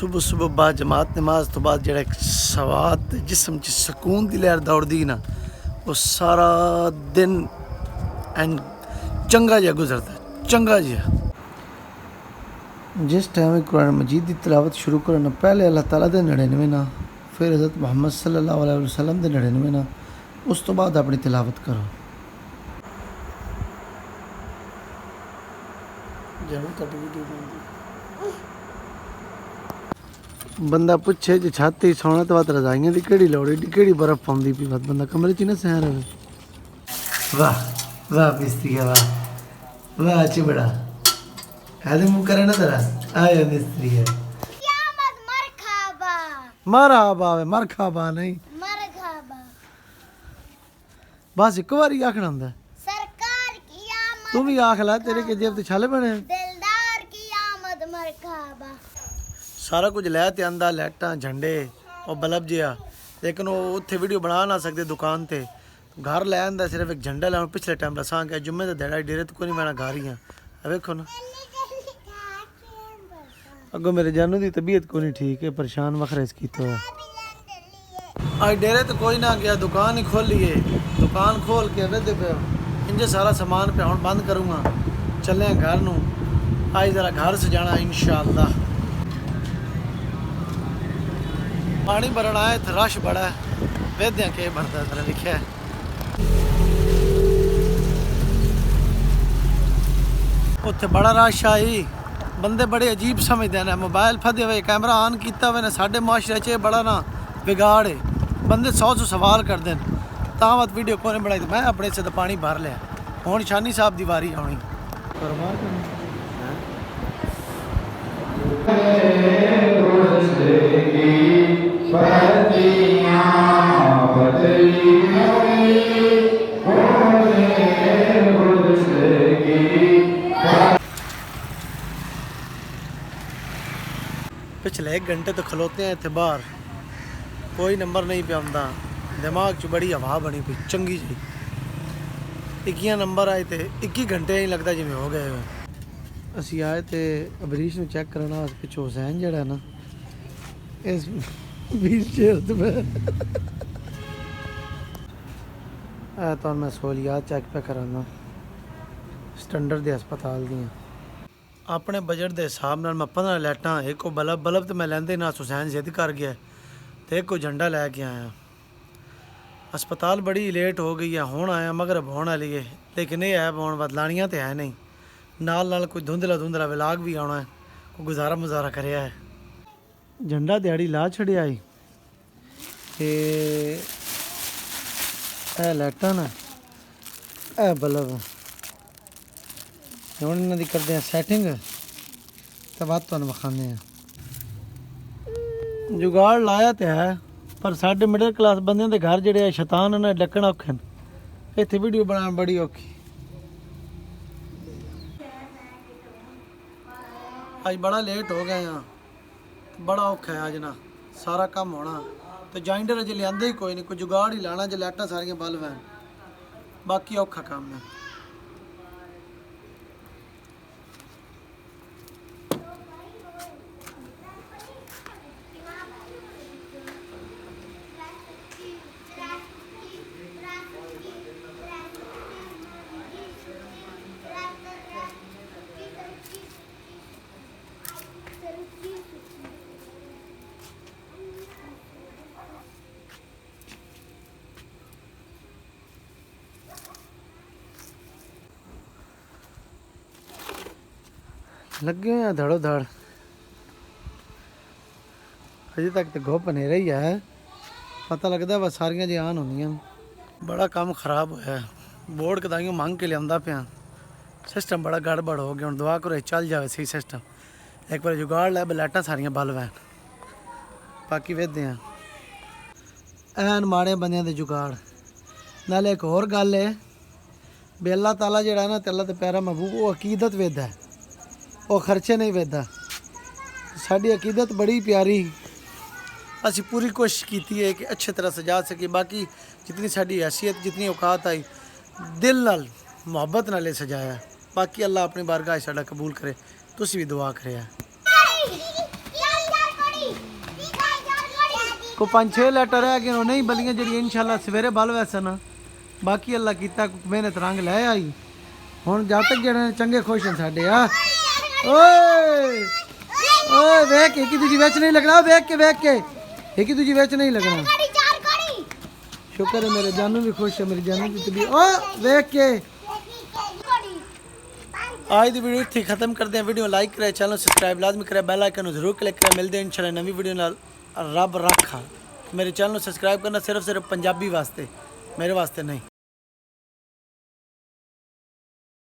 सुबह सुबह बाद जमात नमाज तो बाद जो सवाद जिसम च सकून की लहर दौड़ती ना वो सारा दिन एंड चंगा जिहा गुजरता चंगा जिहा। जिस टाइम कुरान मजीद की तिलावत शुरू करना पहले अल्लाह ताला दे 99 ना फिर हज़रत मुहम्मद सल्लल्लाहु अलैहि वसल्लम दे 99 ना उस तो बाद अपनी तिलावत करो। बंदा पुछे जो छत ही सोना तो बात रजाइयां की केड़ी लोड़ एडी केड़ी बर्फ पाउंदी पई बस बंदा कमरे च ही ना सह रहे। वाह वाह मिस्त्री वाह वाह चिबड़ा है मुँह करे ना तेरा आया मिस्त्री है मरहबा मरहबा नहीं बस एक बार ही आखना होंदा सरकार की आमद तू भी आख ला तेरे के जेब ते छाले बने दिलदार की आमद मरहबा। सारा कुछ लै ते आंदा लाइटां झंडे और बल्ब जिहा लेकिन वो उत्थे वीडियो बना ना सकते दुकान ते घर लै आंदा सिर्फ एक झंडा लाना। पिछले टाइम दसा कि जुम्मे का दिहाड़ा डेरे तो कोई नहीं मैं घर ही हाँ वेखो ना अगो मेरे जानू की तबीयत को नहीं ठीक है परेशान वखरेस किया है। आज डेरे तो कोई ना गया दुकान ही खोली है दुकान खोल के वेदे पे इंजे सारा सामान पे हूँ बंद करूँगा चले घर नूं आज जरा घर सजाना इंशाअल्लाह। पानी भरन आए थे रश बड़ा है वेद्या के बनता तेरा लिखा है। उत्थे बड़ा रश आई बंदे बड़े अजीब समझते हैं मोबाइल फदे हुए कैमरा ऑन किया हुए ने साढ़े मुआशरे च बड़ा ना बिगाड़ है बंदे 100 सवाल करते हैं तां वीडियो को नहीं बनाई मैं अपने से तो पानी भर लिया हुण शानी साहब की वारी आनी। पिछले 1 घंटे तो खलोते हैं इतने बाहर कोई नंबर नहीं पे आंदा दिमाग च बड़ी हवा बनी पई चंगी जी 21 नंबर आए थे 21 घंटे ही लगता जिमें हो गए। असी आए थे अबरीश में चेक करना पिछो हुसैन जड़ा ना इस व्हील चेयर तो मैं सहूलियात चेक पे कराना स्टैंडर्ड के हस्पताल दियाँ अपने बजट के हिसाब नाल मैं 15 लाइटां एक बल्ब तो मैं लेंदे ना हुसैन जिद कर गया तो एक झंडा लैके आया। हस्पताल बड़ी लेट हो गई है हुण आया मगरब होने वाली है लेकिन ये ऐप होने बाद लानियाँ तो है नहीं नाल कोई धुंधला विलाग भी आना है कोई गुजारा मुजारा कराया है। झंडा दिहाड़ी ला छड़िया लाइटां ना ए बल्ब हुण इन्हां दी करदे सैटिंग तो बात तुहानूं विखाने जुगाड़ लाया तो है पर साढ़े मिडल क्लास बंदे के घर जोड़े शैतान ने डकना औखे ने इत्थे वीडियो बनाना बड़ी औखी। अज बड़ा लेट हो गए हाँ बड़ा औखा है अज ना सारा काम होना तो जाइंडर अजे लिया ही कोई नहीं कोई जुगाड़ ही लाना जो लाइटां सारियां बल्ब हैं बाकी औखा काम है। लगे हुए हैं धड़ो धड़ अजे तक तो गुप नहीं रही है पता लगता बस सारियां जी आन होंदियां। बड़ा काम खराब होया बोर्ड कदाइयों मंग के लिया पिया सिस्टम बड़ा गड़बड़ हो गया हूँ दुआ करो चल जाए सही सिस्टम एक बार जुगाड़ लै लाइटां सारियां बल्ब हैं बाकी वेदे हैं ऐन माड़े बंदियां दे जुगाड़ नाले एक होर गल है भी अल्लाह ताला जेड़ा ना अल्लाह ते पैरा महबूब वो अकीदत वेदा है वो खर्चे नहीं वेदा साड़ी अकीदत बड़ी प्यारी असी पूरी कोशिश की है कि अच्छे तरह सजा सके बाकी जितनी साड़ी हैसियत जितनी औकात आई दिल नाल मुहब्बत नाल सजाया बाकी अल्लाह अपनी बारगाह साड़ा कबूल करे तुसी भी दुआ करे को 5-6 ਲੈਟਰ ਰਹਿ ਗਏ ਉਹ ਨਹੀਂ ਬਲੀਆਂ ਜਿਹੜੀਆਂ ਇਨਸ਼ਾਅੱਲਾ ਸਵੇਰੇ ਬਲ ਵੈਸਨ ਬਾਕੀ ਅੱਲਾ ਕੀਤਾ ਮਿਹਨਤ ਰੰਗ ਲੈ ਆਈ ਹੁਣ ਜਦ ਤੱਕ ਜਿਹੜੇ ਚੰਗੇ ਖੁਸ਼ ਹਨ ਸਾਡੇ ਆ ਓਏ ਓਏ ਵੇਖ ਇੱਕ ਦੂਜੀ ਵਿੱਚ ਨਹੀਂ ਲੱਗਣਾ ਵੇਖ ਕੇ ਇੱਕ ਦੂਜੀ ਵਿੱਚ ਨਹੀਂ ਲੱਗਣਾ कड़ी चार कड़ी शुक्र है मेरे जानू भी खुश है मेरी जानू की तबीयत ओ देख के कड़ी आज दी वीडियो इत्थे खत्म करते हैं वीडियो लाइक करें चैनल सब्सक्राइब लाजमी करें बेल आइकन जरूर क्लिक करें मिलते हैं इंशाल्लाह नवी वीडियो नाल रब रखा मेरे चैनल सब्सक्राइब करना सिर्फ पंजाबी वास्ते मेरे वास्ते नहीं।